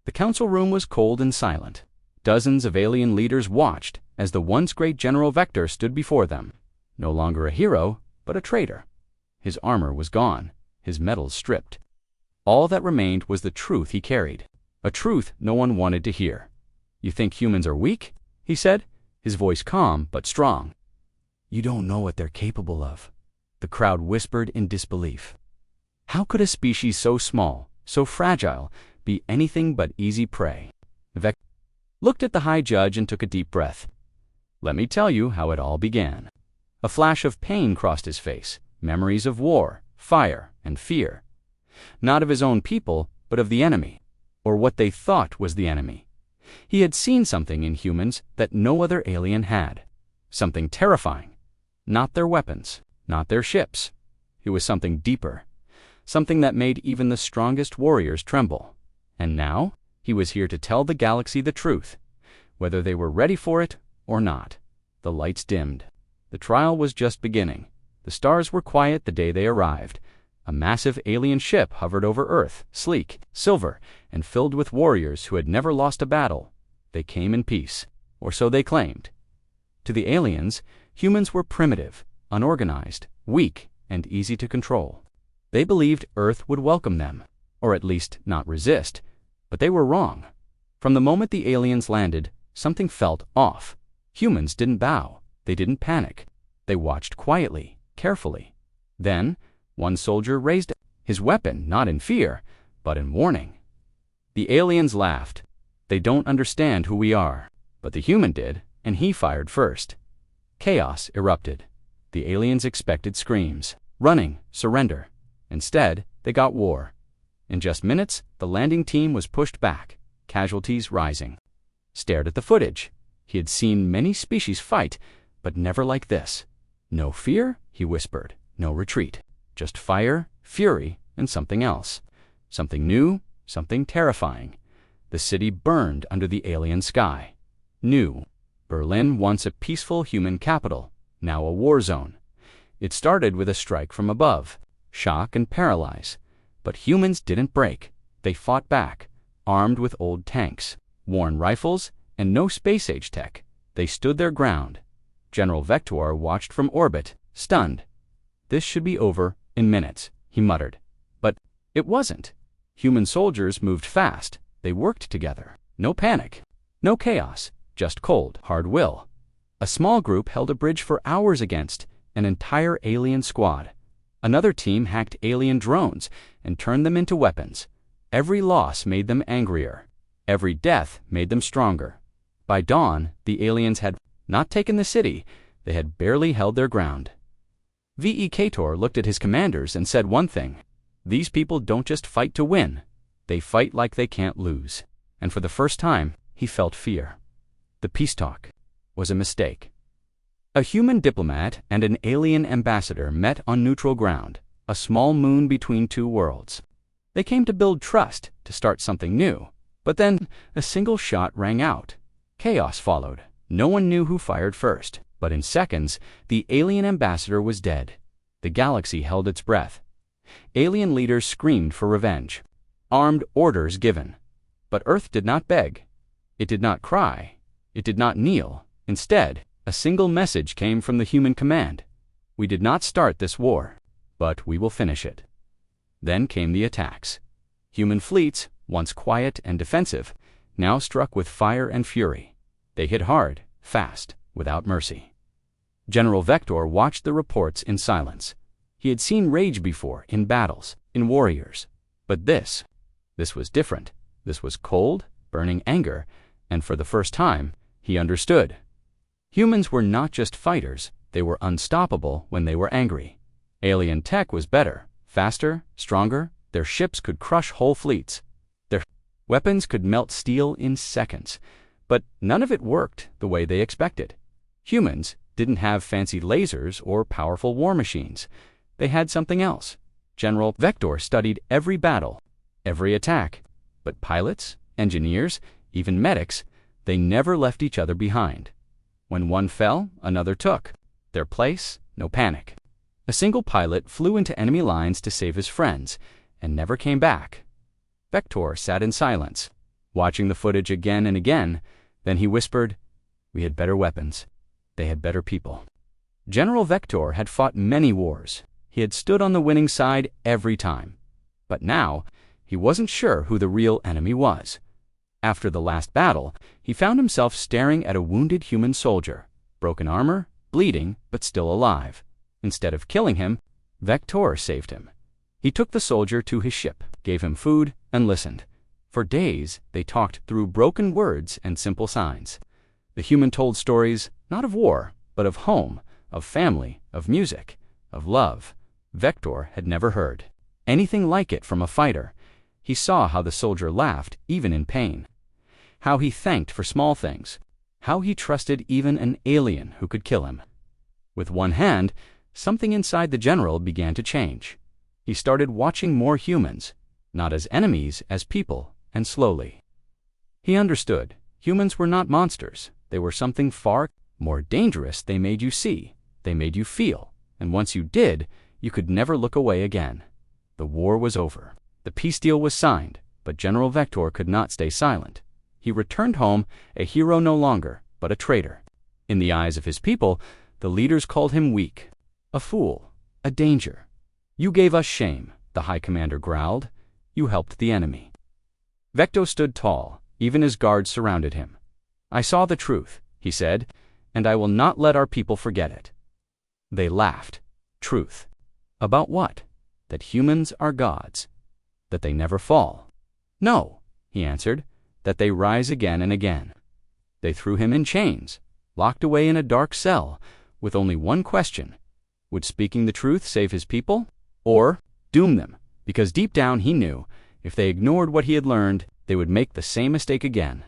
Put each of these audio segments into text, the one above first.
The council room was cold and silent. Dozens of alien leaders watched as the once great General Vector stood before them, no longer a hero, but a traitor. His armor was gone, his medals stripped. All that remained was the truth he carried, a truth no one wanted to hear. "You think humans are weak?" he said, his voice calm but strong. "You don't know what they're capable of," the crowd whispered in disbelief. How could a species so small, so fragile, be anything but easy prey? Vector looked at the high judge and took a deep breath. "Let me tell you how it all began." A flash of pain crossed his face, memories of war, fire, and fear. Not of his own people, but of the enemy, or what they thought was the enemy. He had seen something in humans that no other alien had. Something terrifying. Not their weapons, not their ships. It was something deeper. Something that made even the strongest warriors tremble. And now, he was here to tell the galaxy the truth, whether they were ready for it or not. The lights dimmed. The trial was just beginning. The stars were quiet the day they arrived. A massive alien ship hovered over Earth, sleek, silver, and filled with warriors who had never lost a battle. They came in peace, or so they claimed. To the aliens, humans were primitive, unorganized, weak, and easy to control. They believed Earth would welcome them, or at least not resist, but they were wrong. From the moment the aliens landed, something felt off. Humans didn't bow. They didn't panic. They watched quietly, carefully. Then, one soldier raised his weapon, not in fear, but in warning. The aliens laughed. "They don't understand who we are." But the human did, and he fired first. Chaos erupted. The aliens expected screams, running, surrender. Instead, they got war. In just minutes, the landing team was pushed back, casualties rising. Stared at the footage. He had seen many species fight, but never like this. "No fear," he whispered, "no retreat. Just fire, fury, and something else. Something new, something terrifying." The city burned under the alien sky. New. Berlin, once a peaceful human capital, now a war zone. It started with a strike from above, shock and paralyze. But humans didn't break. They fought back, armed with old tanks, worn rifles, and no space-age tech. They stood their ground. General Vector watched from orbit, stunned. "This should be over in minutes," he muttered. But it wasn't. Human soldiers moved fast. They worked together. No panic. No chaos. Just cold, hard will. A small group held a bridge for hours against an entire alien squad. Another team hacked alien drones and turned them into weapons. Every loss made them angrier. Every death made them stronger. By dawn, the aliens had not taken the city. They had barely held their ground. V.E. Kator looked at his commanders and said one thing: "These people don't just fight to win. They fight like they can't lose." And for the first time, he felt fear. The peace talk was a mistake. A human diplomat and an alien ambassador met on neutral ground, a small moon between two worlds. They came to build trust, to start something new. But then, a single shot rang out. Chaos followed. No one knew who fired first. But in seconds, the alien ambassador was dead. The galaxy held its breath. Alien leaders screamed for revenge. Armed orders given. But Earth did not beg. It did not cry. It did not kneel. Instead, a single message came from the human command: "We did not start this war, but we will finish it." Then came the attacks. Human fleets, once quiet and defensive, now struck with fire and fury. They hit hard, fast, without mercy. General Vector watched the reports in silence. He had seen rage before, in battles, in warriors. But this was different. This was cold, burning anger, and for the first time, he understood. Humans were not just fighters, they were unstoppable when they were angry. Alien tech was better, faster, stronger. Their ships could crush whole fleets. Their weapons could melt steel in seconds. But none of it worked the way they expected. Humans didn't have fancy lasers or powerful war machines. They had something else. General Vector studied every battle, every attack. But pilots, engineers, even medics, they never left each other behind. When one fell, another took their place. No panic. A single pilot flew into enemy lines to save his friends and never came back. Vector sat in silence, watching the footage again and again. Then he whispered, "We had better weapons. They had better people." General Vector had fought many wars. He had stood on the winning side every time. But now, he wasn't sure who the real enemy was. After the last battle, he found himself staring at a wounded human soldier, broken armor, bleeding, but still alive. Instead of killing him, Vector saved him. He took the soldier to his ship, gave him food, and listened. For days, they talked through broken words and simple signs. The human told stories, not of war, but of home, of family, of music, of love. Vector had never heard anything like it from a fighter. He saw how the soldier laughed, even in pain. How he thanked for small things. How he trusted even an alien who could kill him. With one hand, something inside the general began to change. He started watching more humans, not as enemies, as people, and slowly. He understood. Humans were not monsters. They were something far more dangerous. They made you see. They made you feel. And once you did, you could never look away again. The war was over. The peace deal was signed, but General Vector could not stay silent. He returned home, a hero no longer, but a traitor. In the eyes of his people, the leaders called him weak, a fool, a danger. "You gave us shame," the high commander growled. "You helped the enemy." Vector stood tall. Even his guards surrounded him. "I saw the truth," he said, "and I will not let our people forget it." They laughed. Truth. About what? That humans are gods. That they never fall. "No," he answered, "that they rise again and again." They threw him in chains, locked away in a dark cell, with only one question. Would speaking the truth save his people? Or doom them? Because deep down he knew, if they ignored what he had learned, they would make the same mistake again.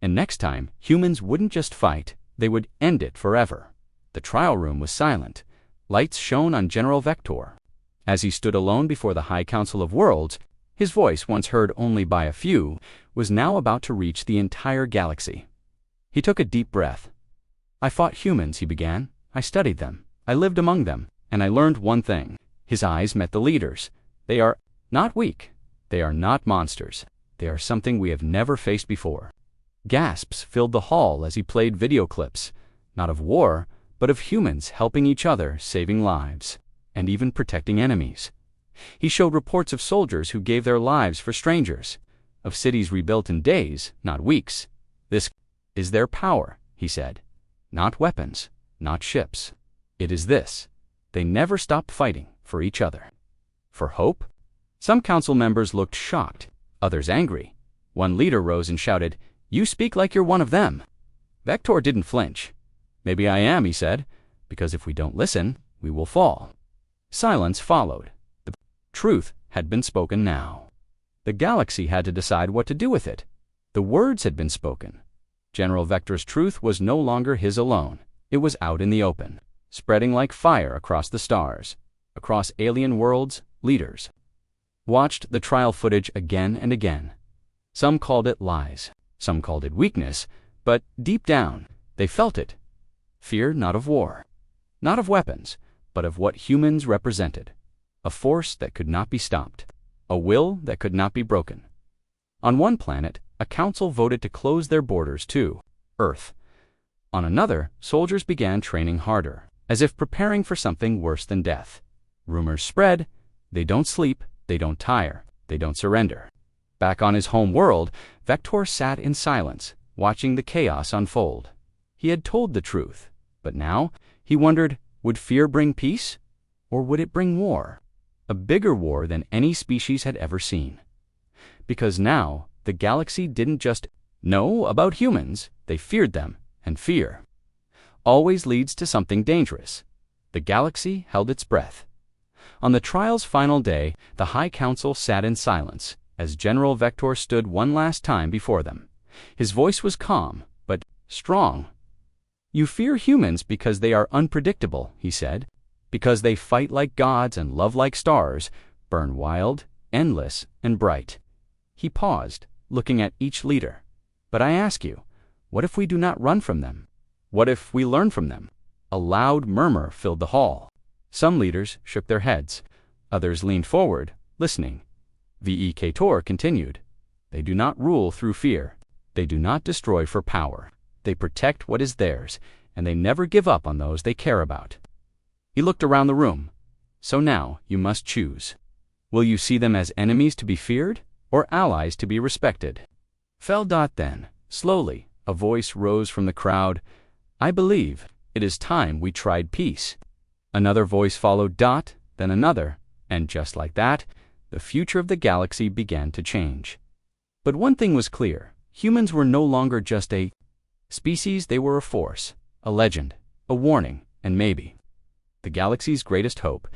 And next time, humans wouldn't just fight, they would end it forever. The trial room was silent. Lights shone on General Vector. As he stood alone before the High Council of Worlds, his voice, once heard only by a few, was now about to reach the entire galaxy. He took a deep breath. "I fought humans," he began. "I studied them. I lived among them. And I learned one thing." His eyes met the leaders. "They are not weak. They are not monsters. They are something we have never faced before." Gasps filled the hall as he played video clips, not of war, but of humans helping each other, saving lives, and even protecting enemies. He showed reports of soldiers who gave their lives for strangers, of cities rebuilt in days, not weeks. "This is their power," he said. "Not weapons, not ships. It is this. They never stopped fighting for each other." For hope? Some council members looked shocked, others angry. One leader rose and shouted, "You speak like you're one of them." Vector didn't flinch. "Maybe I am," he said, "because if we don't listen, we will fall." Silence followed. The truth had been spoken now. The galaxy had to decide what to do with it. The words had been spoken. General Vector's truth was no longer his alone. It was out in the open, spreading like fire across the stars, across alien worlds. Leaders watched the trial footage again and again. Some called it lies, some called it weakness, but deep down, they felt it. Fear not of war, not of weapons, but of what humans represented. A force that could not be stopped, a will that could not be broken. On one planet, a council voted to close their borders to Earth. On another, soldiers began training harder, as if preparing for something worse than death. Rumors spread. They don't sleep, they don't tire, they don't surrender. Back on his home world, Vector sat in silence, watching the chaos unfold. He had told the truth, but now he wondered, would fear bring peace? Or would it bring war? A bigger war than any species had ever seen. Because now, the galaxy didn't just know about humans, they feared them, and fear always leads to something dangerous. The galaxy held its breath. On the trial's final day, the High Council sat in silence as General Vector stood one last time before them. His voice was calm, but strong. "You fear humans because they are unpredictable," he said, "because they fight like gods and love like stars, burn wild, endless, and bright." He paused, looking at each leader. "But I ask you, what if we do not run from them? What if we learn from them?" A loud murmur filled the hall. Some leaders shook their heads. Others leaned forward, listening. Vector continued, They do not rule through fear. They do not destroy for power. They protect what is theirs, and they never give up on those they care about. He looked around the room. So now you must choose. Will you see them as enemies to be feared, or allies to be respected? Then, slowly, a voice rose from the crowd. I believe it is time we tried peace. Another voice followed, then another, and just like that, the future of the galaxy began to change. But one thing was clear. Humans were no longer just a species, they were a force, a legend, a warning, and maybe the galaxy's greatest hope.